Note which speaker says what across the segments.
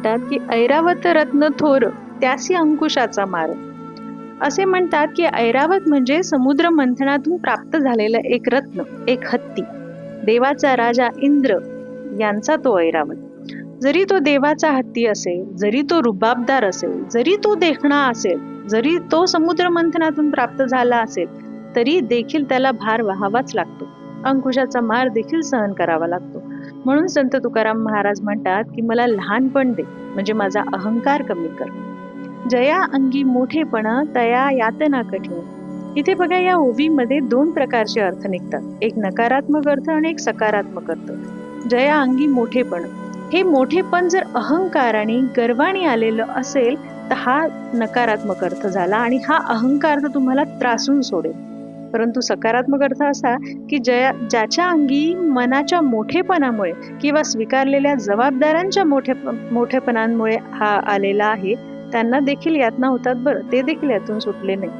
Speaker 1: म्हणतात की ऐरावत रत्न थोर त्यासी अंकुशाचा मार. असे म्हणतात की ऐरावत म्हणजे समुद्र मंथनातून प्राप्त झालेलं एक रत्न, एक हत्ती. देवाचा राजा इंद्र यांचा तो ऐरावत. जरी तो देवाचा हत्ती असेल, जरी तो रुबाबदार असेल, जरी तो देखणा असेल, जरी तो समुद्र मंथनातून प्राप्त झाला असेल, तरी देखील त्याला भार वहावाच लागतो. अंकुशाचा मार देखील सहन करावा लागतो. म्हणून संत तुकाराम महाराज म्हणतात की मला लहानपण दे, म्हणजे माझा अहंकार कमी कर. जया अंगी मोठेपणा तया यातना कठीण. इथे बघा, या ओवीमध्ये 2 प्रकारचे अर्थ निघतात, एक नकारात्मक अर्थ आणि एक सकारात्मक अर्थ. जया अंगी मोठेपण, हे मोठेपण जर अहंकाराने गर्वाने आलेलं असेल तर हा नकारात्मक अर्थ झाला आणि हा अहंकार तर तुम्हाला त्रासून सोडेल. परंतु सकारात्मक अर्थ असा की ज्याच्या अंगी मनाच्या मोठेपणामुळे किंवा स्वीकारलेल्या जबाबदाऱ्यांच्या मोठेपणामुळे हा आलेला आहे, त्यांना देखील यातना होतात बरं, ते देखील यातून सुटले नाही.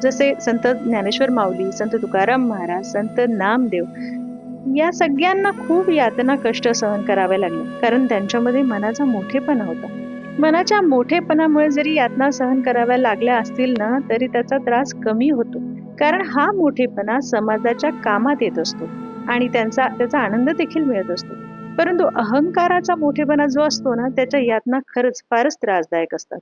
Speaker 1: जसे संत ज्ञानेश्वर माऊली, संत तुकाराम महाराज, संत नामदेव या सगळ्यांना खूप यातना, कष्ट सहन करावे लागले, कारण त्यांच्यामध्ये मनाचा मोठेपणा होता. मनाच्या मोठेपणामुळे जरी यातना सहन कराव्या लागल्या असतील ना, तरी त्याचा त्रास कमी होतो, कारण हा मोठेपणा समाजाच्या कामात येत असतो आणि त्याचा आनंद देखील मिळत असतो. परंतु अहंकाराचा मोठेपणा जो असतो ना, त्याच्या यातना खरंच फारच त्रासदायक असतात.